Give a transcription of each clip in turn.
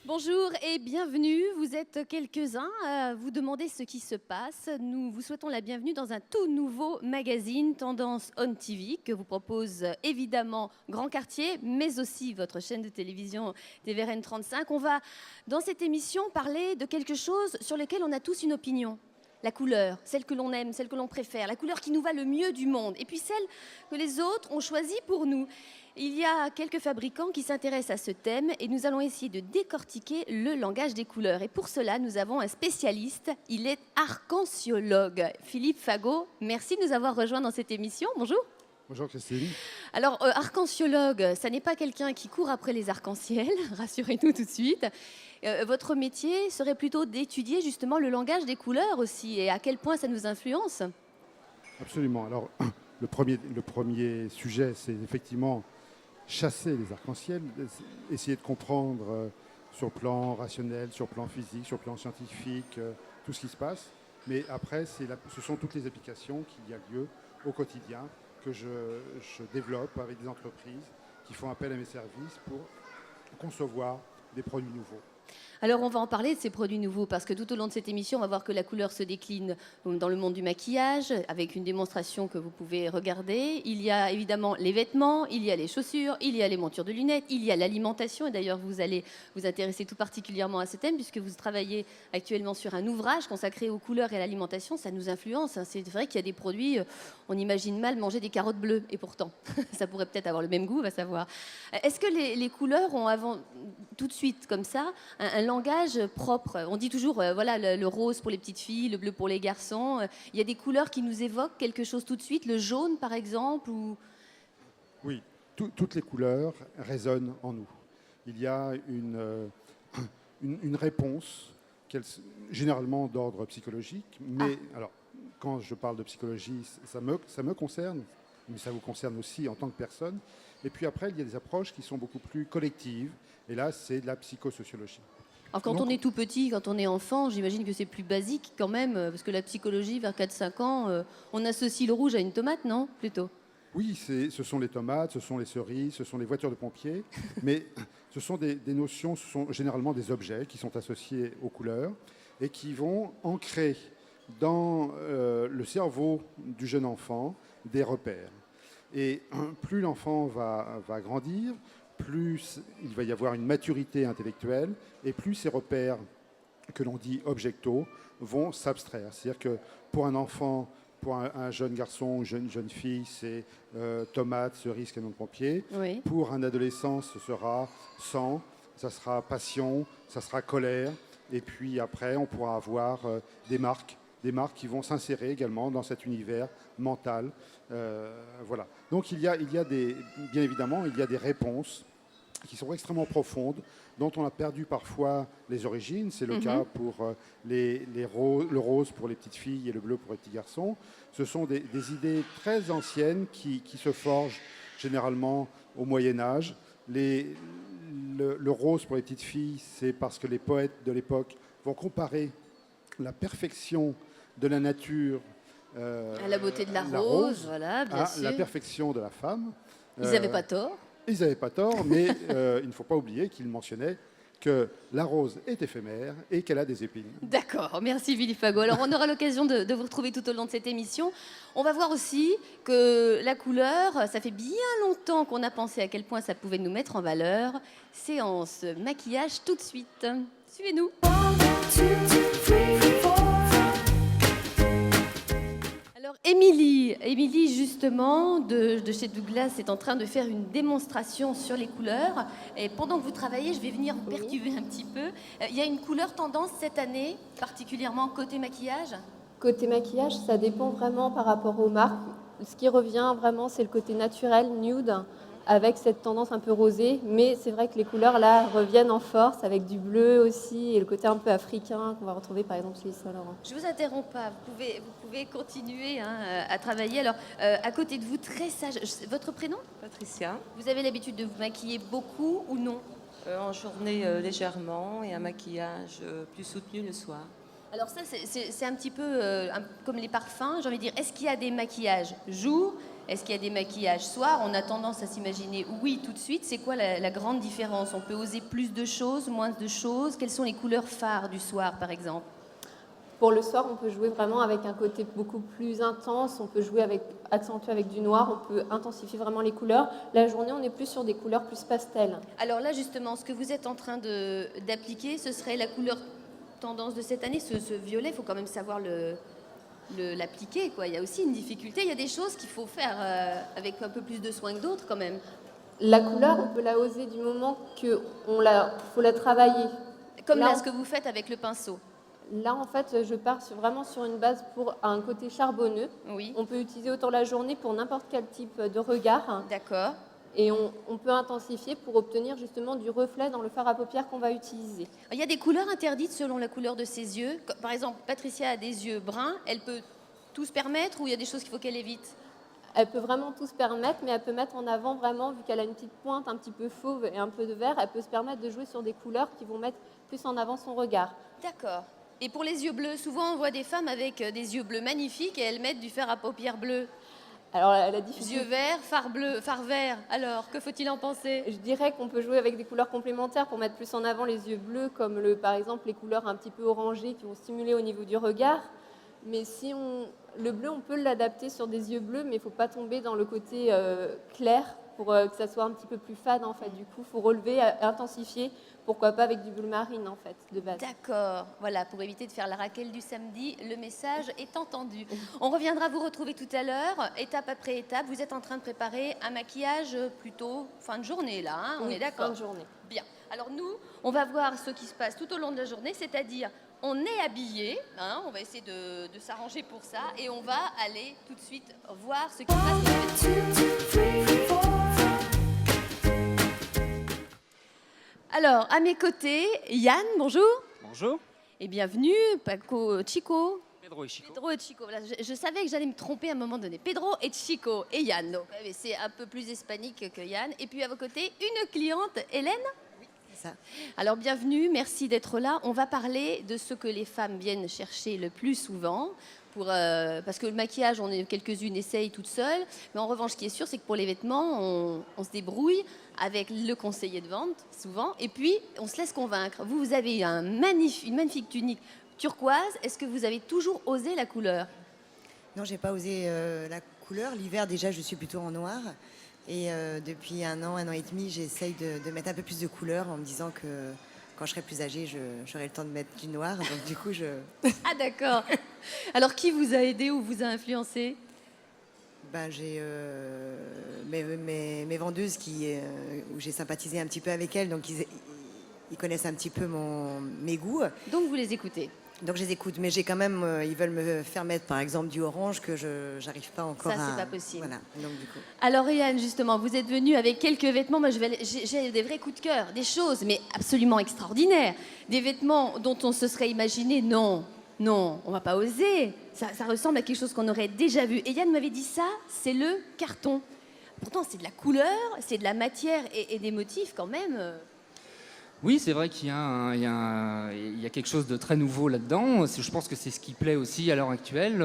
Bonjour et bienvenue. Vous êtes quelques-uns à vous demander ce qui se passe. Nous vous souhaitons la bienvenue dans un tout nouveau magazine Tendance On TV que vous propose évidemment Grand Quartier, mais aussi votre chaîne de télévision TVRN 35. On va dans cette émission parler de quelque chose sur lequel on a tous une opinion. La couleur, celle que l'on aime, celle que l'on préfère, la couleur qui nous va le mieux du monde, et puis celle que les autres ont choisie pour nous. Il y a quelques fabricants qui s'intéressent à ce thème et nous allons essayer de décortiquer le langage des couleurs. Et pour cela, nous avons un spécialiste, il est arc-en-ciologue. Philippe Fagot, merci de nous avoir rejoints dans cette émission. Bonjour. Bonjour Christine. Alors, arc-en-ciologue, ça n'est pas quelqu'un qui court après les arcs-en-ciel, rassurez-nous tout de suite. Votre métier serait plutôt d'étudier justement le langage des couleurs aussi et à quel point ça nous influence. Absolument. Alors, le premier sujet, c'est effectivement chasser les arcs-en-ciel, essayer de comprendre sur le plan rationnel, sur le plan physique, sur le plan scientifique, tout ce qui se passe. Mais après, ce sont toutes les applications qu'il y a lieu au quotidien que je développe avec des entreprises qui font appel à mes services pour concevoir des produits nouveaux. Alors on va en parler de ces produits nouveaux parce que tout au long de cette émission, on va voir que la couleur se décline dans le monde du maquillage avec une démonstration que vous pouvez regarder. Il y a évidemment les vêtements, il y a les chaussures, il y a les montures de lunettes, il y a l'alimentation. Et d'ailleurs, vous allez vous intéresser tout particulièrement à ce thème puisque vous travaillez actuellement sur un ouvrage consacré aux couleurs et à l'alimentation. Ça nous influence. C'est vrai qu'il y a des produits, on imagine mal manger des carottes bleues et pourtant, ça pourrait peut-être avoir le même goût, on va savoir. Est-ce que les couleurs ont avant, tout de suite comme ça, un langage propre? On dit toujours, voilà, le rose pour les petites filles, le bleu pour les garçons. Il y a des couleurs qui nous évoquent quelque chose tout de suite, le jaune par exemple ou... Oui, toutes les couleurs résonnent en nous. Il y a une réponse, généralement d'ordre psychologique, mais alors, quand je parle de psychologie, ça me concerne, mais ça vous concerne aussi en tant que personne. Et puis après, il y a des approches qui sont beaucoup plus collectives, et là, c'est de la psychosociologie. Alors quand on est tout petit, quand on est enfant, j'imagine que c'est plus basique quand même, parce que la psychologie, vers 4-5 ans, on associe le rouge à une tomate, non? Plutôt. Oui, ce sont les tomates, ce sont les cerises, ce sont les voitures de pompiers, mais ce sont des notions, ce sont généralement des objets qui sont associés aux couleurs et qui vont ancrer dans le cerveau du jeune enfant des repères. Et plus l'enfant va grandir, plus il va y avoir une maturité intellectuelle et plus ces repères que l'on dit objectaux vont s'abstraire. C'est-à-dire que pour un enfant, pour un jeune garçon ou jeune fille, c'est tomate, cerise, camion de pompier. Oui. Pour un adolescent, ce sera sang, ça sera passion, ça sera colère. Et puis après, on pourra avoir des marques qui vont s'insérer également dans cet univers mental. Voilà. Donc bien évidemment, il y a des réponses qui sont extrêmement profondes, dont on a perdu parfois les origines. C'est le cas pour le rose pour les petites filles et le bleu pour les petits garçons. Ce sont des idées très anciennes qui se forgent généralement au Moyen-Âge. Le rose pour les petites filles, c'est parce que les poètes de l'époque vont comparer la perfection de la nature à la beauté de la rose, voilà, bien sûr. La perfection de la femme. Ils n'avaient pas tort. Ils n'avaient pas tort, mais il ne faut pas oublier qu'ils mentionnaient que la rose est éphémère et qu'elle a des épines. D'accord, merci Philippe Fagot. Alors on aura l'occasion de vous retrouver tout au long de cette émission. On va voir aussi que la couleur, ça fait bien longtemps qu'on a pensé à quel point ça pouvait nous mettre en valeur. Séance maquillage tout de suite. Suivez-nous. Alors Émilie justement de chez Douglas est en train de faire une démonstration sur les couleurs. Et pendant que vous travaillez, je vais venir vous perturber un petit peu. Il y a une couleur tendance cette année, particulièrement côté maquillage? Côté maquillage, ça dépend vraiment par rapport aux marques. Ce qui revient vraiment, c'est le côté naturel, nude, avec cette tendance un peu rosée. Mais c'est vrai que les couleurs, là, reviennent en force, avec du bleu aussi, et le côté un peu africain qu'on va retrouver, par exemple, chez Saint-Laurent. Je vous interromps pas, vous pouvez continuer à travailler. Alors, à côté de vous, très sage, votre prénom? Patricia. Vous avez l'habitude de vous maquiller beaucoup ou non? En journée légèrement et un maquillage plus soutenu le soir. Alors ça, c'est un petit peu comme les parfums, j'ai envie de dire. Est-ce qu'il y a des maquillages jour? Est-ce qu'il y a des maquillages soir? On a tendance à s'imaginer oui tout de suite. C'est quoi la grande différence? On peut oser plus de choses, moins de choses? Quelles sont les couleurs phares du soir, par exemple? Pour le soir, on peut jouer vraiment avec un côté beaucoup plus intense, on peut jouer avec, accentuer avec du noir, on peut intensifier vraiment les couleurs. La journée, on est plus sur des couleurs plus pastel. Alors là, justement, ce que vous êtes en train d'appliquer, ce serait la couleur tendance de cette année. Ce violet, il faut quand même savoir l'appliquer, quoi. Il y a aussi une difficulté, il y a des choses qu'il faut faire avec un peu plus de soin que d'autres, quand même. La couleur, on peut la oser du moment qu'il faut la travailler. Comme là, ce que vous faites avec le pinceau. Là, en fait, je pars vraiment sur une base pour un côté charbonneux. Oui. On peut utiliser autant la journée pour n'importe quel type de regard. D'accord. Et on peut intensifier pour obtenir justement du reflet dans le fard à paupières qu'on va utiliser. Il y a des couleurs interdites selon la couleur de ses yeux. Par exemple, Patricia a des yeux bruns. Elle peut tout se permettre ou il y a des choses qu'il faut qu'elle évite? Elle peut vraiment tout se permettre, mais elle peut mettre en avant vraiment, vu qu'elle a une petite pointe un petit peu fauve et un peu de vert, elle peut se permettre de jouer sur des couleurs qui vont mettre plus en avant son regard. D'accord. Et pour les yeux bleus, souvent on voit des femmes avec des yeux bleus magnifiques et elles mettent du fard à paupières bleu. Alors la difficulté... Yeux verts, fard bleu, fard vert. Alors, que faut-il en penser? Je dirais qu'on peut jouer avec des couleurs complémentaires pour mettre plus en avant les yeux bleus, comme par exemple les couleurs un petit peu orangées qui vont stimuler au niveau du regard. Mais le bleu, on peut l'adapter sur des yeux bleus, mais il ne faut pas tomber dans le côté clair pour que ça soit un petit peu plus fade en fait. Du coup, il faut relever, intensifier, pourquoi pas avec du bleu marine en fait, de base. D'accord, voilà, pour éviter de faire la Raquel du samedi, le message est entendu. On reviendra vous retrouver tout à l'heure, étape après étape. Vous êtes en train de préparer un maquillage plutôt fin de journée là, hein, on Oui, est d'accord? fin de journée. Bien, alors nous, on va voir ce qui se passe tout au long de la journée, c'est-à-dire on est habillé, hein, on va essayer de s'arranger pour ça et on va aller tout de suite voir ce qui se passe. Alors, à mes côtés, Yann, bonjour. Bonjour. Et bienvenue, Paco Chico. Pedro et Chico. Pedro et Chico. Voilà, je savais que j'allais me tromper à un moment donné. Pedro et Chico et Yann. Donc, c'est un peu plus hispanique que Yann. Et puis à vos côtés, une cliente, Hélène. Oui, c'est ça. Alors bienvenue, merci d'être là. On va parler de ce que les femmes viennent chercher le plus souvent. Parce que le maquillage, on est quelques-unes essayent toutes seules. Mais en revanche, ce qui est sûr, c'est que pour les vêtements, on se débrouille avec le conseiller de vente, souvent. Et puis, on se laisse convaincre. Vous avez une magnifique tunique turquoise. Est-ce que vous avez toujours osé la couleur? Non, j'ai pas osé la couleur. L'hiver, déjà, je suis plutôt en noir. Et depuis un an et demi, j'essaye de mettre un peu plus de couleur en me disant que quand je serai plus âgée, j'aurai le temps de mettre du noir. Donc du coup, Ah d'accord. Alors qui vous a aidé ou vous a influencé? Ben, j'ai mes vendeuses où j'ai sympathisé un petit peu avec elles. Donc ils connaissent un petit peu mes goûts. Donc vous les écoutez? Donc je les écoute, mais j'ai quand même, ils veulent me faire mettre par exemple du orange que j'arrive pas encore à... Ça, c'est pas possible. Voilà, donc du coup. Alors Yann, justement, vous êtes venu avec quelques vêtements. Moi, j'ai des vrais coups de cœur, des choses, mais absolument extraordinaires. Des vêtements dont on se serait imaginé, non, on va pas oser. Ça ressemble à quelque chose qu'on aurait déjà vu. Et Yann m'avait dit ça, c'est le carton. Pourtant, c'est de la couleur, c'est de la matière et des motifs quand même. Oui, c'est vrai qu'il y a quelque chose de très nouveau là-dedans. Je pense que c'est ce qui plaît aussi à l'heure actuelle.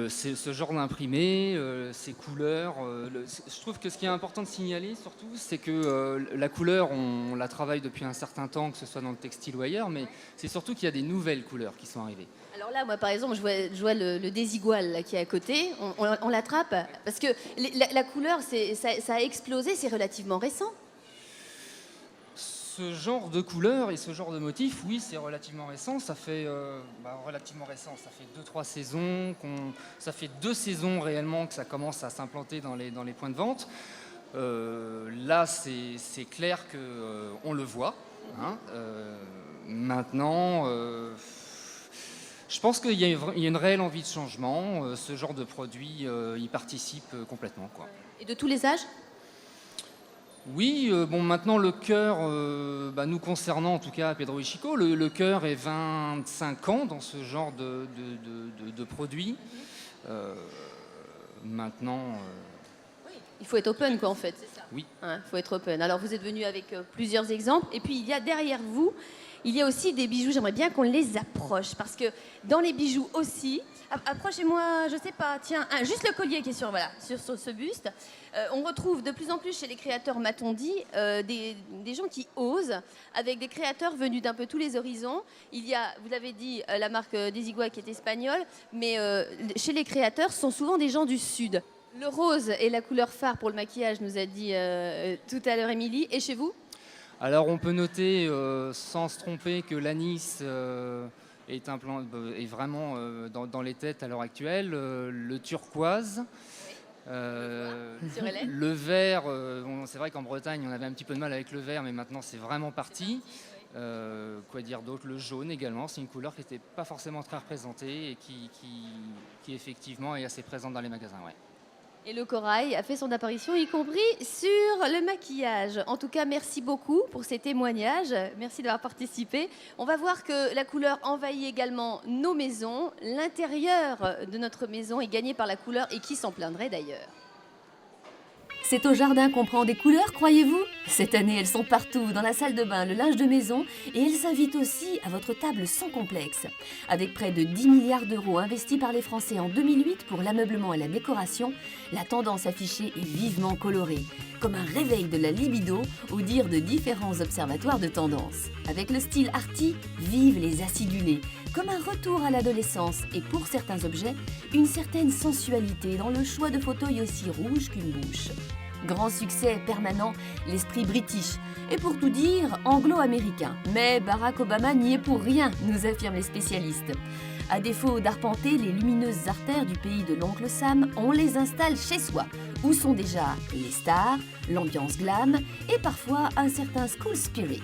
Ce genre d'imprimé, ces couleurs. Je trouve que ce qui est important de signaler surtout, c'est que la couleur, on la travaille depuis un certain temps, que ce soit dans le textile ou ailleurs, mais c'est surtout qu'il y a des nouvelles couleurs qui sont arrivées. Alors là, moi, par exemple, je vois le désigual là, qui est à côté. On l'attrape parce que la couleur, ça a explosé, c'est relativement récent. Ce genre de couleurs et ce genre de motifs, oui, c'est relativement récent. Ça fait relativement récent. Ça fait 2-3 saisons. Ça fait 2 saisons réellement que ça commence à s'implanter dans les points de vente. Là, c'est clair que on le voit. Hein. Maintenant, je pense qu'il y a une réelle envie de changement. Ce genre de produit y participe complètement, quoi. Et de tous les âges? Oui, maintenant le cœur, nous concernant en tout cas à Pedro et Chico, le cœur est 25 ans dans ce genre de produit. Maintenant... Il faut être open, quoi, en fait, c'est ça? Oui. Il faut être open. Alors, vous êtes venu avec plusieurs exemples. Et puis, il y a derrière vous, il y a aussi des bijoux. J'aimerais bien qu'on les approche. Parce que dans les bijoux aussi... Approchez-moi, je sais pas, tiens, juste le collier qui est sur ce buste. On retrouve de plus en plus chez les créateurs, m'a-t-on dit, des gens qui osent, avec des créateurs venus d'un peu tous les horizons. Il y a, vous l'avez dit, la marque Desigual qui est espagnole, mais chez les créateurs, ce sont souvent des gens du Sud. Le rose est la couleur phare pour le maquillage, nous a dit tout à l'heure Émilie. Et chez vous? Alors on peut noter, sans se tromper, que l'anis est vraiment dans les têtes à l'heure actuelle. Le turquoise, le vert, c'est vrai qu'en Bretagne on avait un petit peu de mal avec le vert, mais maintenant c'est vraiment parti. Quoi dire d'autre? Le jaune également, c'est une couleur qui n'était pas forcément très représentée et qui effectivement est assez présente dans les magasins. Ouais. Et le corail a fait son apparition, y compris sur le maquillage. En tout cas, merci beaucoup pour ces témoignages. Merci d'avoir participé. On va voir que la couleur envahit également nos maisons. L'intérieur de notre maison est gagné par la couleur, et qui s'en plaindrait d'ailleurs? C'est au jardin qu'on prend des couleurs, croyez-vous? Cette année, elles sont partout, dans la salle de bain, le linge de maison, et elles s'invitent aussi à votre table sans complexe. Avec près de 10 milliards d'euros investis par les Français en 2008 pour l'ameublement et la décoration, la tendance affichée est vivement colorée, comme un réveil de la libido, au dire de différents observatoires de tendance. Avec le style arty, vivent les acidulés, comme un retour à l'adolescence, et pour certains objets, une certaine sensualité dans le choix de fauteuils aussi rouges qu'une bouche. Grand succès permanent, l'esprit british, et pour tout dire, anglo-américain. Mais Barack Obama n'y est pour rien, nous affirment les spécialistes. À défaut d'arpenter les lumineuses artères du pays de l'oncle Sam, on les installe chez soi, où sont déjà les stars, l'ambiance glam et parfois un certain school spirit.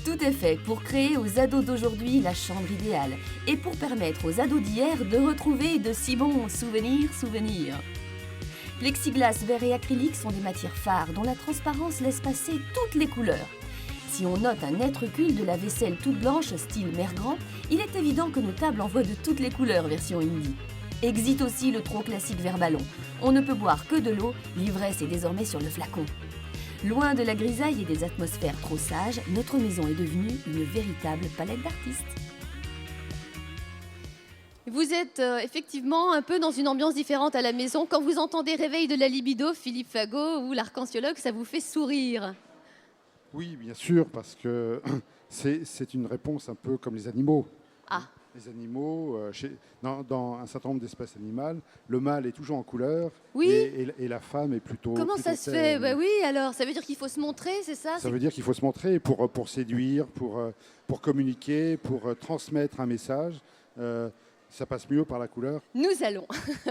Tout est fait pour créer aux ados d'aujourd'hui la chambre idéale et pour permettre aux ados d'hier de retrouver de si bons souvenirs. Plexiglas, verre et acrylique sont des matières phares dont la transparence laisse passer toutes les couleurs. Si on note un net recul de la vaisselle toute blanche style mer grand, il est évident que nos tables envoient de toutes les couleurs version indie. Exit aussi le trop classique verre ballon. On ne peut boire que de l'eau, l'ivresse est désormais sur le flacon. Loin de la grisaille et des atmosphères trop sages, notre maison est devenue une véritable palette d'artistes. Vous êtes effectivement un peu dans une ambiance différente à la maison. Quand vous entendez Réveil de la libido, Philippe Fagot ou l'arc-en-ciologue, ça vous fait sourire? Oui, bien sûr, parce que c'est une réponse un peu comme les animaux. Ah. Les animaux, dans un certain nombre d'espèces animales, le mâle est toujours en couleur, Oui. et la femme est plutôt... Comment plutôt ça se fait? terne. Bah oui, alors, ça veut dire qu'il faut se montrer, c'est ça? Ça veut dire qu'il faut se montrer pour séduire, pour communiquer, pour transmettre un message. Ça passe mieux par la couleur. Nous allons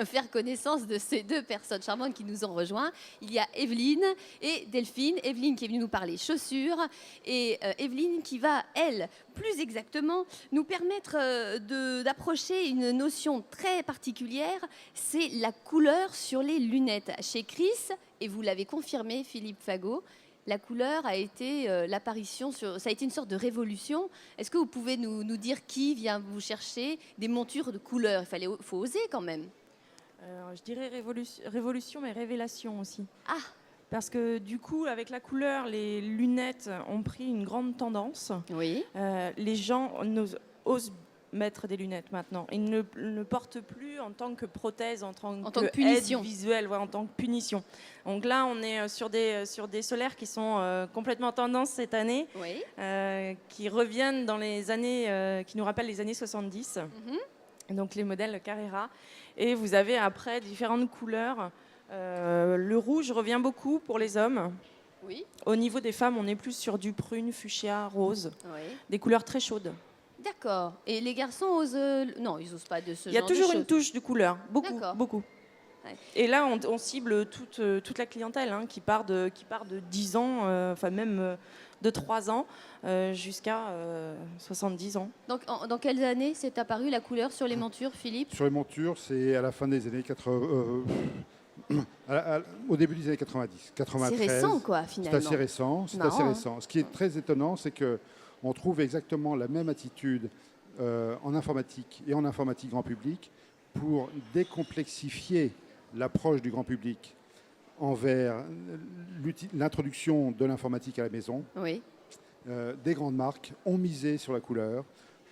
faire connaissance de ces deux personnes charmantes qui nous ont rejoints. Il y a Evelyne et Delphine. Evelyne qui est venue nous parler chaussures et Evelyne qui va, elle, plus exactement, nous permettre d'approcher une notion très particulière, c'est la couleur sur les lunettes. Chez Chris, et vous l'avez confirmé, Philippe Fagot, la couleur a été ça a été une sorte de révolution. Est-ce que vous pouvez nous dire qui vient vous chercher des montures de couleurs? Faut oser quand même. Je dirais révolution, mais révélation aussi. Ah. Parce que du coup, avec la couleur, les lunettes ont pris une grande tendance. Oui. Les gens osent mettre des lunettes maintenant. Ils ne portent plus en tant que prothèse, en tant que punition aide visuelle, en tant que punition. Donc là, on est sur des solaires qui sont complètement en tendance cette année, oui. qui reviennent dans les années, qui nous rappellent les années 70. Donc les modèles Carrera. Et vous avez après différentes couleurs. Le rouge revient beaucoup pour les hommes. Oui. Au niveau des femmes, on est plus sur du prune, fuchsia, rose. Oui. Des couleurs très chaudes. D'accord. Et les garçons osent... Non, ils n'osent pas de ce genre de choses. Il y a toujours une touche de couleur. Beaucoup. Ouais. Et là, on cible toute la clientèle qui part de 10 ans, enfin même de 3 ans, jusqu'à 70 ans. Donc, dans quelles années s'est apparue la couleur sur les montures, Philippe? Sur les montures, c'est à la fin des années 80... au début des années 90, 93. C'est récent, quoi, finalement. C'est assez récent. Ce qui est très étonnant, c'est qu'on trouve exactement la même attitude en informatique et en informatique grand public pour décomplexifier l'approche du grand public. envers l'introduction de l'informatique à la maison. Oui. Des grandes marques ont misé sur la couleur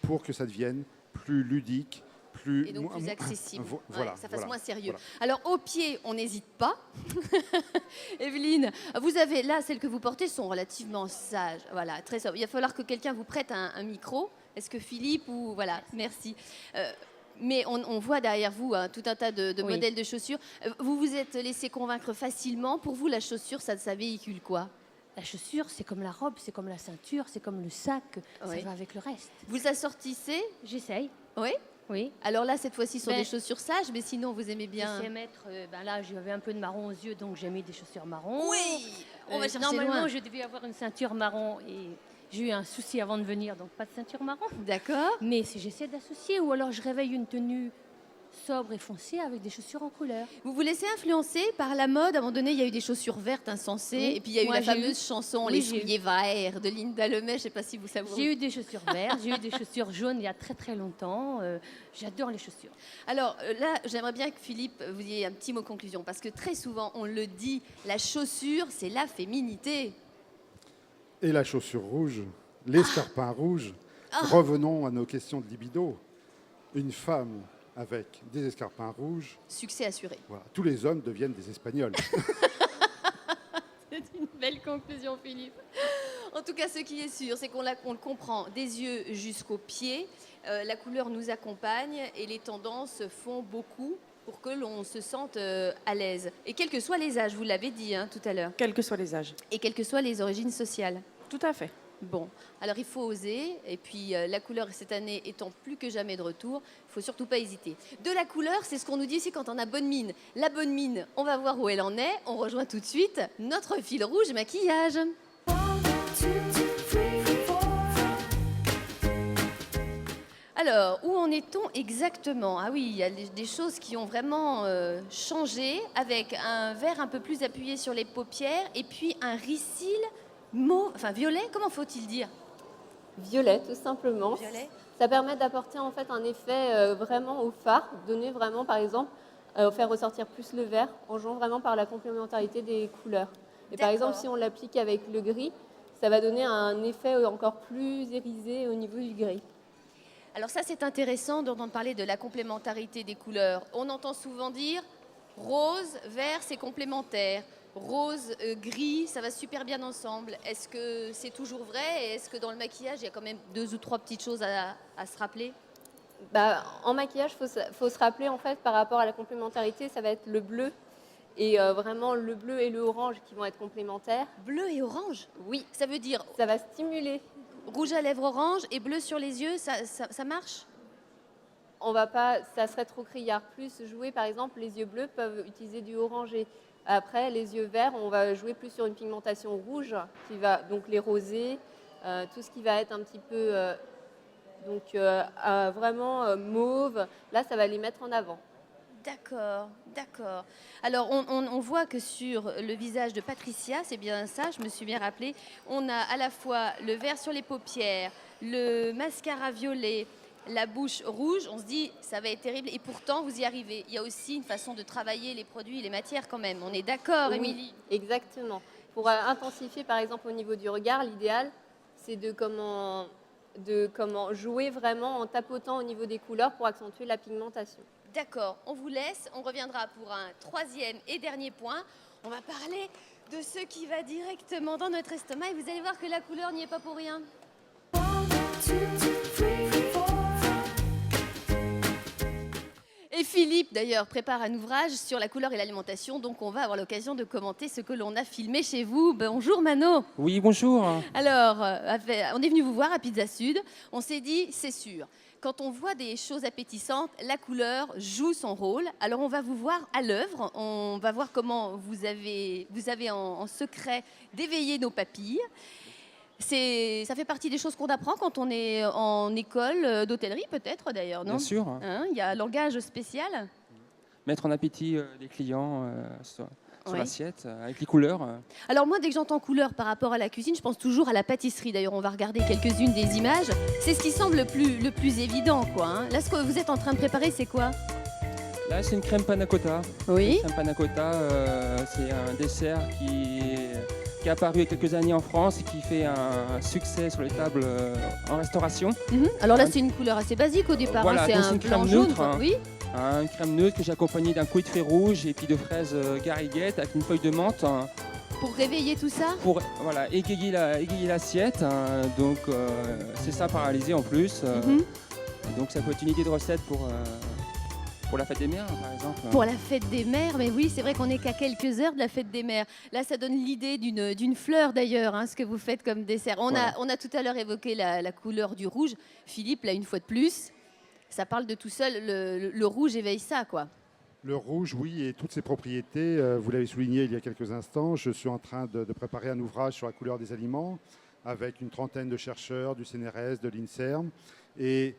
pour que ça devienne plus ludique, Et donc plus accessible, voilà, ça fasse voilà, moins sérieux. voilà. Alors au pied, on n'hésite pas. Evelyne, vous avez là, celles que vous portez sont relativement sages. Voilà, très sobre. Il va falloir que quelqu'un vous prête un micro. Est-ce que Philippe ou voilà, merci. Mais on voit derrière vous tout un tas de Oui. modèles de chaussures. Vous vous êtes laissé convaincre facilement. Pour vous, la chaussure, ça véhicule quoi? La chaussure, c'est comme la robe, c'est comme la ceinture, c'est comme le sac, Oui. ça va avec le reste. Vous assortissez? J'essaye, Oui. oui. Alors là, cette fois-ci, ce sont Ben, des chaussures sages, mais sinon, vous aimez bien. J'essaie mettre, là, j'avais un peu de marron aux yeux, donc j'ai mis des chaussures marron. Oui, on va chercher Normalement, loin. je devais avoir une ceinture marron et j'ai eu un souci avant de venir, donc pas de ceinture marron. D'accord. Mais si j'essaie d'associer, ou alors je réveille une tenue sobre et foncée avec des chaussures en couleur. Vous vous laissez influencer par la mode. À un moment donné, il y a eu des chaussures vertes insensées. Oui. Et puis, il y a eu Moi, la j'ai fameuse chanson Oui, Les j'ai eu. souliers verts de Linda Lemay. Je ne sais pas si vous savez. J'ai eu des chaussures vertes, j'ai eu des chaussures jaunes il y a très très longtemps. J'adore les chaussures. Alors là, j'aimerais bien que Philippe, vous ayez un petit mot conclusion. Parce que très souvent, on le dit, la chaussure, c'est la féminité. Et la chaussure rouge, l'escarpin rouge. Revenons à nos questions de libido. Une femme avec des escarpins rouges, Succès assuré. voilà, tous les hommes deviennent des Espagnols. C'est une belle conclusion, Philippe. En tout cas, ce qui est sûr, c'est qu'on le comprend des yeux jusqu'aux pieds. La couleur nous accompagne et les tendances font beaucoup pour que l'on se sente à l'aise. Et quels que soient les âges, vous l'avez dit tout à l'heure, Quels que soient les âges. et quelles que soient les origines sociales. Tout à fait. Bon, alors il faut oser, et puis la couleur cette année étant plus que jamais de retour, il faut surtout pas hésiter. De la couleur, c'est ce qu'on nous dit ici quand on a bonne mine. La bonne mine, on va voir où elle en est, on rejoint tout de suite notre fil rouge maquillage. Alors, où en est-on exactement? Ah oui, il y a des choses qui ont vraiment changé, avec un vert un peu plus appuyé sur les paupières, et puis un rissil violet, comment faut-il dire? Violet, tout simplement. Violet. Ça permet d'apporter en fait un effet vraiment au fard, donner vraiment par exemple, faire ressortir plus le vert en jouant vraiment par la complémentarité des couleurs. Et par D'accord. exemple, si on l'applique avec le gris, ça va donner un effet encore plus irisé au niveau du gris. Alors ça, c'est intéressant d'entendre parler de la complémentarité des couleurs. On entend souvent dire rose, vert, c'est complémentaire. Rose, gris, ça va super bien ensemble. Est-ce que c'est toujours vrai? Et est-ce que dans le maquillage, il y a quand même 2 ou 3 petites choses à se rappeler? En maquillage, faut se rappeler en fait par rapport à la complémentarité, ça va être le bleu et vraiment le bleu et le orange qui vont être complémentaires. Bleu et orange? Oui. Ça veut dire Ça va stimuler. rouge à lèvres orange et bleu sur les yeux, ça marche? On va pas, ça serait trop criard. Plus jouer, par exemple, les yeux bleus peuvent utiliser du orangé. Après, les yeux verts, on va jouer plus sur une pigmentation rouge, qui va donc les rosés, tout ce qui va être un petit peu vraiment mauve. Là, ça va les mettre en avant. D'accord, d'accord. Alors, on voit que sur le visage de Patricia, c'est bien ça, je me suis bien rappelé, on a à la fois le vert sur les paupières, le mascara violet, la bouche rouge. On se dit, ça va être terrible, et pourtant, vous y arrivez. Il y a aussi une façon de travailler les produits et les matières quand même. On est d'accord, Oui, Émilie? exactement. Pour intensifier, par exemple, au niveau du regard, l'idéal, c'est de comment jouer vraiment en tapotant au niveau des couleurs pour accentuer la pigmentation. D'accord, on vous laisse. On reviendra pour un 3e et dernier point. On va parler de ce qui va directement dans notre estomac, et vous allez voir que la couleur n'y est pas pour rien. Et Philippe, d'ailleurs, prépare un ouvrage sur la couleur et l'alimentation, donc on va avoir l'occasion de commenter ce que l'on a filmé chez vous. Bonjour Mano. Oui, bonjour. Alors, on est venu vous voir à Pizza Sud. On s'est dit, c'est sûr, quand on voit des choses appétissantes, la couleur joue son rôle. Alors, on va vous voir à l'œuvre. On va voir comment vous avez en secret d'éveiller nos papilles. Ça fait partie des choses qu'on apprend quand on est en école d'hôtellerie, peut-être d'ailleurs, non? Bien sûr. Hein, il y a un langage spécial. Mettre en appétit les clients sur Oui. l'assiette, avec les couleurs. Alors moi, dès que j'entends couleur par rapport à la cuisine, je pense toujours à la pâtisserie. D'ailleurs, on va regarder quelques-unes des images. C'est ce qui semble le plus évident, quoi. Hein. Là, ce que vous êtes en train de préparer, c'est quoi? Là, c'est une crème panna cotta. Oui. Une crème panna cotta, c'est un dessert qui est apparu il y a quelques années en France et qui fait un succès sur les tables en restauration. Alors là, c'est une couleur assez basique au départ. Voilà, C'est donc un c'est une blanc crème jaune. neutre, Quoi. hein. Oui. Une crème neutre que j'ai accompagnée d'un coulis de fruits rouges et puis de fraises gariguettes avec une feuille de menthe Pour réveiller tout ça. pour voilà, égayer l'assiette. Donc c'est ça paralysé en plus. Donc ça peut être une idée de recette pour la fête des mères, par exemple. Pour la fête des mères, mais oui, c'est vrai qu'on n'est qu'à quelques heures de la fête des mères. Là, ça donne l'idée d'une fleur d'ailleurs, hein, ce que vous faites comme dessert. On a tout à l'heure évoqué la couleur du rouge. Philippe, là, une fois de plus, ça parle de tout seul. Le rouge éveille ça, quoi. Le rouge, oui, et toutes ses propriétés, vous l'avez souligné il y a quelques instants, je suis en train de préparer un ouvrage sur la couleur des aliments avec une trentaine de chercheurs du CNRS, de l'INSERM, et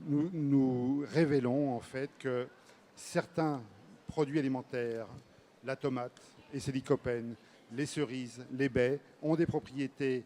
nous révélons en fait que certains produits alimentaires, la tomate et ses lycopènes, les cerises, les baies, ont des propriétés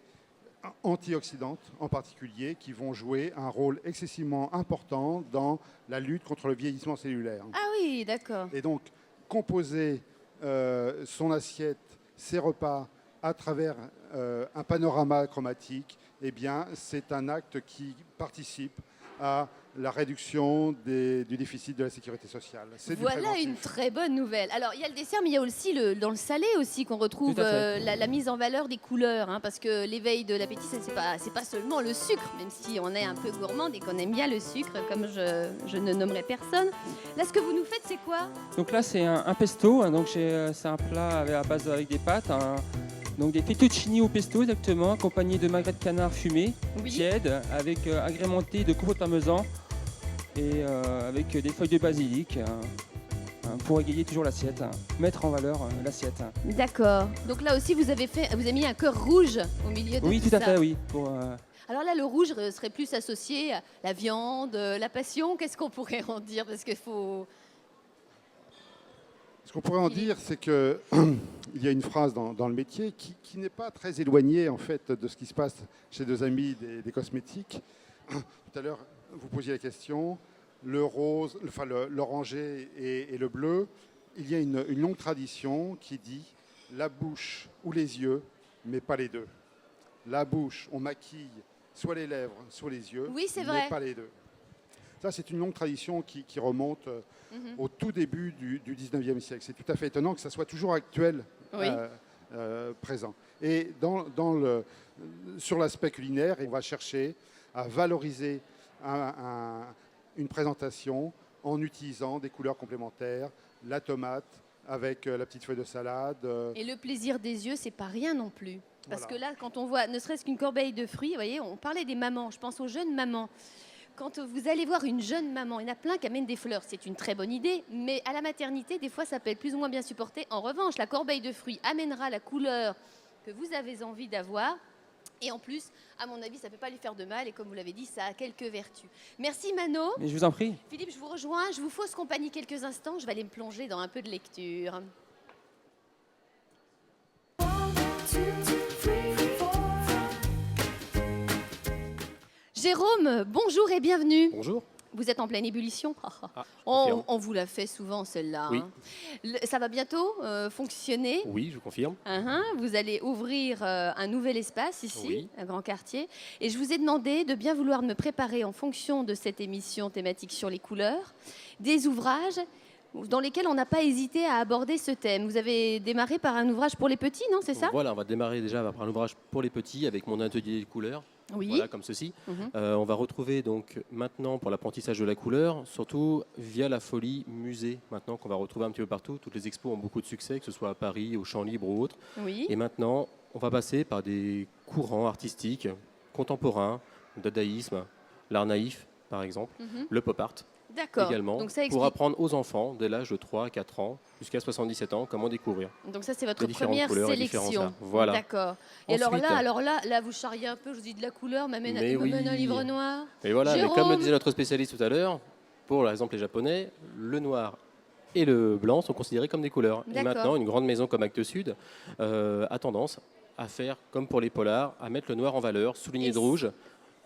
antioxydantes en particulier qui vont jouer un rôle excessivement important dans la lutte contre le vieillissement cellulaire. Ah oui, d'accord. Et donc, composer son assiette, ses repas, à travers un panorama chromatique, eh bien, c'est un acte qui participe à la réduction du déficit de la sécurité sociale. Voilà une très bonne nouvelle. Alors, il y a le dessert, mais il y a aussi dans le salé aussi qu'on retrouve Tout à fait. la mise en valeur des couleurs, hein, parce que l'éveil de l'appétit, c'est pas seulement le sucre, même si on est un peu gourmande et qu'on aime bien le sucre, comme je ne nommerai personne. Là, ce que vous nous faites, c'est quoi? Donc là, c'est un pesto. Donc c'est un plat à base avec des pâtes. Donc des fettuccini au pesto exactement, accompagnés de magret de canard fumé, tiède, avec agrémenté de courgettes parmesan et avec des feuilles de basilic pour égayer toujours l'assiette, mettre en valeur l'assiette. D'accord. Donc là aussi, vous avez mis un cœur rouge au milieu de Oui, tout tout à ça. fait, oui. Alors là, le rouge serait plus associé à la viande, la passion. Qu'est-ce qu'on pourrait en dire? Parce qu'il faut... Ce qu'on pourrait en dire, c'est qu'il y a une phrase dans le métier qui n'est pas très éloignée en fait de ce qui se passe chez nos amis des cosmétiques. Tout à l'heure, vous posiez la question, le rose, enfin l'oranger et le bleu. Il y a une longue tradition qui dit la bouche ou les yeux, mais pas les deux. La bouche, on maquille soit les lèvres, soit les yeux, oui, c'est mais vrai. pas les deux. Ça, c'est une longue tradition qui remonte au tout début du 19e siècle. C'est tout à fait étonnant que ça soit toujours actuel, présent. Et sur l'aspect culinaire, on va chercher à valoriser une présentation en utilisant des couleurs complémentaires, la tomate avec la petite feuille de salade. Et le plaisir des yeux, c'est pas rien non plus. Parce Voilà. que là, quand on voit ne serait-ce qu'une corbeille de fruits, vous voyez, on parlait des mamans, je pense aux jeunes mamans. Quand vous allez voir une jeune maman, il y en a plein qui amènent des fleurs, c'est une très bonne idée, mais à la maternité, des fois, ça peut être plus ou moins bien supporté. En revanche, la corbeille de fruits amènera la couleur que vous avez envie d'avoir. Et en plus, à mon avis, ça ne peut pas lui faire de mal. Et comme vous l'avez dit, ça a quelques vertus. Merci Mano. Mais je vous en prie. Philippe, je vous rejoins. Je vous fausse compagnie quelques instants. Je vais aller me plonger dans un peu de lecture. Jérôme, bonjour et bienvenue. Bonjour. Vous êtes en pleine ébullition. Confirme. On vous l'a fait souvent, celle-là. Oui. Hein. Ça va bientôt fonctionner. Oui, je confirme. Vous allez ouvrir un nouvel espace ici, Oui. un grand quartier. Et je vous ai demandé de bien vouloir me préparer en fonction de cette émission thématique sur les couleurs, des ouvrages dans lesquels on n'a pas hésité à aborder ce thème. Vous avez démarré par un ouvrage pour les petits, non? C'est ça? Voilà, on va démarrer déjà par un ouvrage pour les petits avec mon atelier de couleurs. Oui. Voilà, comme ceci. Mhm. On va retrouver donc maintenant pour l'apprentissage de la couleur, surtout via la folie musée, maintenant qu'on va retrouver un petit peu partout. Toutes les expos ont beaucoup de succès, que ce soit à Paris, au Champ Libre ou autre. Oui. Et maintenant, on va passer par des courants artistiques contemporains, le dadaïsme, l'art naïf, par exemple, Mhm. le pop art. D'accord. Également, Donc ça pour explique. apprendre aux enfants, dès l'âge de 3 à 4 ans, jusqu'à 77 ans, comment découvrir. Donc ça, c'est votre Les différentes première couleurs et différents sélection. arts. Voilà. D'accord. Et Ensuite- alors là, vous charriez un peu. Je vous dis de la couleur, m'amène Mais oui. un livre noir. Et voilà, mais Jérôme. comme le disait notre spécialiste tout à l'heure, pour par exemple les Japonais, le noir et le blanc sont considérés comme des couleurs. Et D'accord. maintenant, une grande maison comme Actes Sud a tendance à faire comme pour les polars, à mettre le noir en valeur, souligné Et de rouge.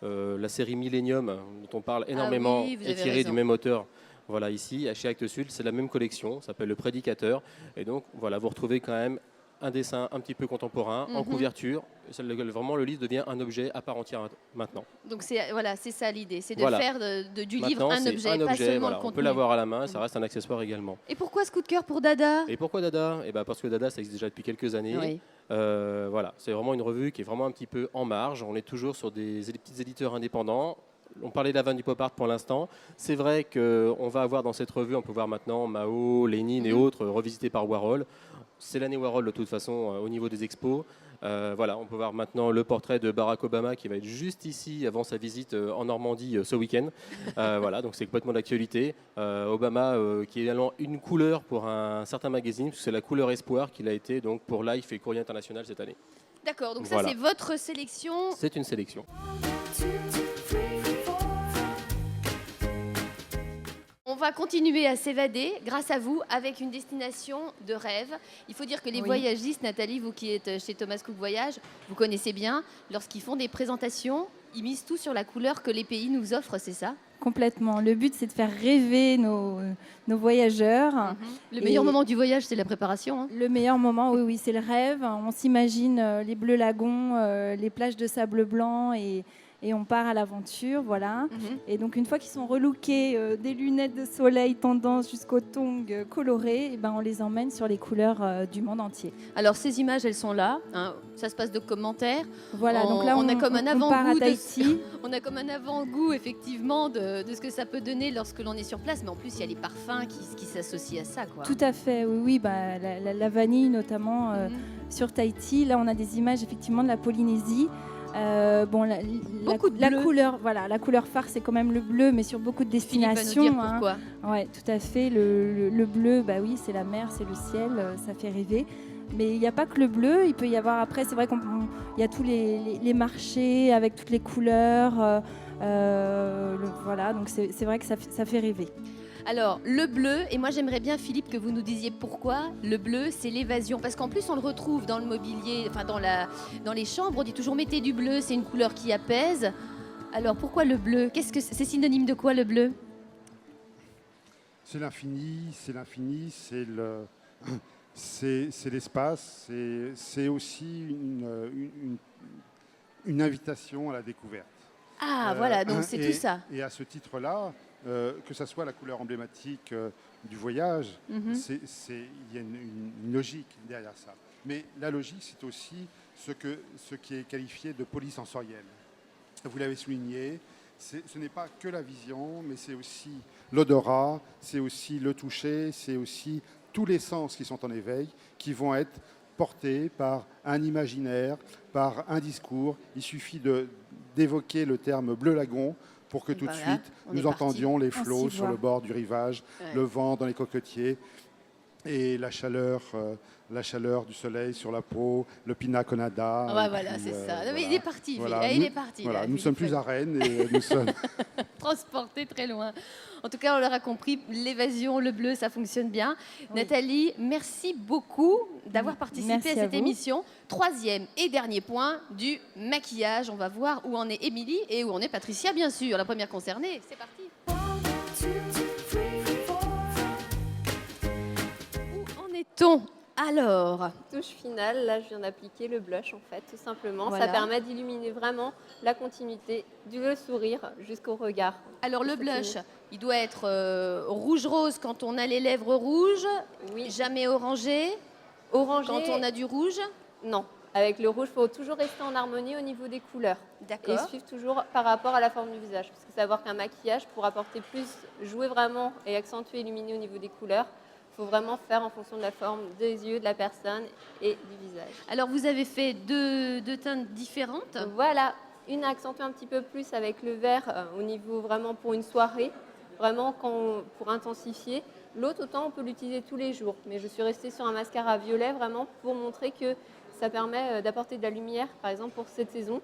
La série Millennium, dont on parle énormément, oui, vous est avez tirée raison. du même auteur Voilà, ici, chez Actes Sud, c'est la même collection, ça s'appelle Le Prédicateur. Et donc, voilà, vous retrouvez quand même un dessin un petit peu contemporain, en couverture. Vraiment, le livre devient un objet à part entière maintenant. Donc c'est ça l'idée, c'est de Voilà. faire du livre Maintenant, un c'est objet, pas seulement voilà, le on contenu. peut l'avoir à la main, ça reste un accessoire également. Et pourquoi ce coup de cœur pour Dada? Et pourquoi Dada? Parce que Dada, ça existe déjà depuis quelques années. Oui. Voilà, c'est vraiment une revue qui est vraiment un petit peu en marge. On est toujours sur des petits éditeurs indépendants. On parlait de la vanne du pop art pour l'instant. C'est vrai qu'on va avoir dans cette revue, on peut voir maintenant Mao, Lénine et autres revisités par Warhol. C'est l'année Warhol de toute façon au niveau des expos. Voilà, on peut voir maintenant le portrait de Barack Obama qui va être juste ici avant sa visite en Normandie ce week-end. Voilà, donc c'est complètement d'actualité. Obama qui est également une couleur pour un certain magazine, parce que c'est la couleur espoir qu'il a été donc pour Life et Courrier International cette année. D'accord, donc Voilà. ça c'est votre sélection. C'est une sélection. On va continuer à s'évader grâce à vous avec une destination de rêve. Il faut dire que les voyagistes, Nathalie, vous qui êtes chez Thomas Cook Voyage, vous connaissez bien, lorsqu'ils font des présentations, ils misent tout sur la couleur que les pays nous offrent, c'est ça? Complètement. Le but, c'est de faire rêver nos voyageurs. Le meilleur moment du voyage, c'est la préparation. Hein. Le meilleur moment, oui, c'est le rêve. On s'imagine les bleus lagons, les plages de sable blanc et on part à l'aventure, voilà. Et donc, une fois qu'ils sont relookés, des lunettes de soleil tendance jusqu'aux tongs colorés, et ben, on les emmène sur les couleurs du monde entier. Alors, ces images, elles sont là. Hein. Ça se passe de commentaires. Voilà, donc là, on a comme un on part à avant-goût Tahiti. on a comme un avant-goût, effectivement, de ce que ça peut donner lorsque l'on est sur place. Mais en plus, il y a les parfums qui s'associent à ça, quoi. Tout à fait, oui, la vanille notamment sur Tahiti. Là, on a des images effectivement de la Polynésie. La couleur, voilà, la couleur phare, c'est quand même le bleu, mais sur beaucoup de destinations. Philippe va nous dire pourquoi. Ouais, tout à fait. Le bleu, oui, c'est la mer, c'est le ciel, ça fait rêver. Mais il n'y a pas que le bleu, il peut y avoir après, c'est vrai qu'il y a tous les marchés avec toutes les couleurs. Voilà, donc c'est vrai que ça fait rêver. Alors, le bleu, et moi j'aimerais bien, Philippe, que vous nous disiez pourquoi le bleu, c'est l'évasion. Parce qu'en plus, on le retrouve dans le mobilier, enfin dans les chambres, on dit toujours mettez du bleu, c'est une couleur qui apaise. Alors, pourquoi le bleu? Qu'est-ce que c'est synonyme de quoi, le bleu? C'est l'infini, c'est l'espace, c'est aussi une invitation à la découverte. Ah, voilà, donc c'est tout ça. Et à ce titre-là, que ce soit la couleur emblématique du voyage, il y a une logique derrière ça. Mais la logique, c'est aussi ce qui est qualifié de polysensoriel. Vous l'avez souligné, ce n'est pas que la vision, mais c'est aussi l'odorat, c'est aussi le toucher, c'est aussi tous les sens qui sont en éveil, qui vont être portés par un imaginaire, par un discours. Il suffit d'évoquer le terme bleu lagon pour que tout de suite, nous entendions les flots sur le bord du rivage, le vent dans les cocotiers et la chaleur du soleil sur la peau, le pina colada. Voilà, c'est ça. Voilà. Mais il est parti, il est parti. Voilà, là, nous sommes plus à Rennes et nous sommes transportés très loin. En tout cas, on l'aura compris, l'évasion, le bleu, ça fonctionne bien. Oui. Nathalie, merci beaucoup d'avoir participé à cette émission. Troisième et dernier point du maquillage. On va voir où en est Émilie et où en est Patricia, bien sûr, la première concernée. C'est parti. Où en est-on alors? Touche finale, là je viens d'appliquer le blush en fait, tout simplement. Voilà. Ça permet d'illuminer vraiment la continuité du sourire jusqu'au regard. Alors le blush, il doit être rouge-rose quand on a les lèvres rouges, jamais orangé. Orangé quand on a du rouge? Non. Avec le rouge, il faut toujours rester en harmonie au niveau des couleurs. D'accord. Et suivre toujours par rapport à la forme du visage. Parce que savoir qu'un maquillage, pour apporter plus, jouer vraiment et accentuer, illuminer au niveau des couleurs, il faut vraiment faire en fonction de la forme des yeux, de la personne et du visage. Alors, vous avez fait deux teintes différentes. Voilà, une à accentuer un petit peu plus avec le vert au niveau vraiment pour une soirée, vraiment pour intensifier. L'autre, autant on peut l'utiliser tous les jours. Mais je suis restée sur un mascara violet vraiment pour montrer que ça permet d'apporter de la lumière, par exemple pour cette saison,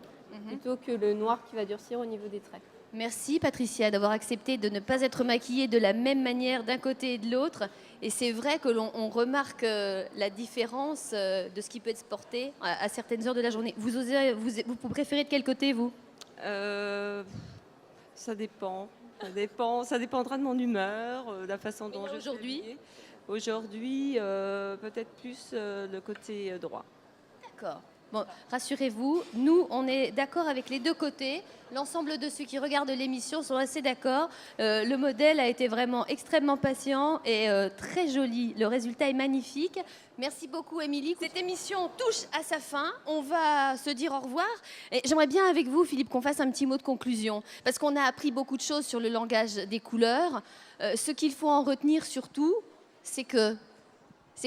plutôt que le noir qui va durcir au niveau des traits. Merci Patricia d'avoir accepté de ne pas être maquillée de la même manière d'un côté et de l'autre. Et c'est vrai que l'on remarque la différence de ce qui peut être porté à certaines heures de la journée. Vous préférez de quel côté, vous? Ça dépend. Ça dépendra de mon humeur, la façon dont je aujourd'hui. Aujourd'hui, peut-être plus le côté droit. D'accord. Bon, rassurez-vous, nous, on est d'accord avec les deux côtés. L'ensemble de ceux qui regardent l'émission sont assez d'accord. Le modèle a été vraiment extrêmement patient et très joli. Le résultat est magnifique. Merci beaucoup, Émilie. Cette émission touche à sa fin. On va se dire au revoir. Et j'aimerais bien avec vous, Philippe, qu'on fasse un petit mot de conclusion. Parce qu'on a appris beaucoup de choses sur le langage des couleurs. Ce qu'il faut en retenir surtout, c'est que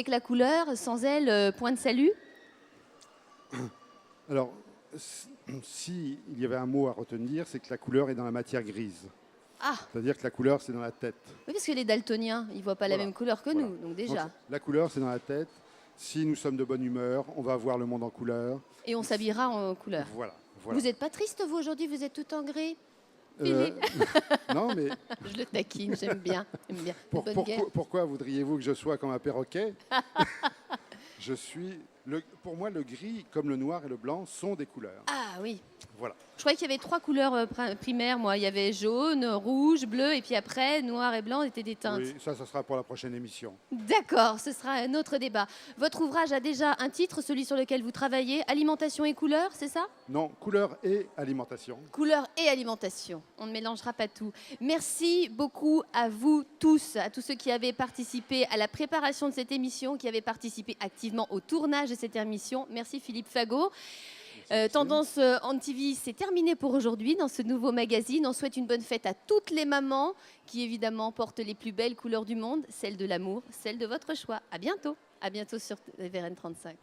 la couleur, sans elle, point de salut. Alors, si il y avait un mot à retenir, c'est que la couleur est dans la matière grise. Ah, C'est-à-dire que la couleur, c'est dans la tête. oui, parce que les daltoniens, ils ne voient pas la Voilà. même couleur que Voilà. nous. Donc déjà. Donc, la couleur, c'est dans la tête. Si nous sommes de bonne humeur, on va voir le monde en couleur. Et on s'habillera en couleur. Voilà. Vous n'êtes pas triste, vous, aujourd'hui? Vous êtes tout en gris? Non, mais Je le taquine, j'aime bien. J'aime bien. De bonne guerre. pourquoi voudriez-vous que je sois comme un perroquet? Je suis... pour moi, le gris, comme le noir et le blanc, sont des couleurs. Ah oui. Voilà. Je croyais qu'il y avait 3 couleurs primaires, moi. Il y avait jaune, rouge, bleu, et puis après, noir et blanc étaient des teintes. Oui, ça sera pour la prochaine émission. D'accord, ce sera un autre débat. Votre ouvrage a déjà un titre, celui sur lequel vous travaillez, Alimentation et couleurs, c'est ça? Non, couleur et alimentation. Couleurs et alimentation. On ne mélangera pas tout. Merci beaucoup à vous tous, à tous ceux qui avaient participé à la préparation de cette émission, qui avaient participé activement au tournage de cette émission. Merci Philippe Fagot. Tendance on TV, c'est terminé pour aujourd'hui dans ce nouveau magazine. On souhaite une bonne fête à toutes les mamans qui évidemment portent les plus belles couleurs du monde, celles de l'amour, celles de votre choix. À bientôt sur TVRN 35.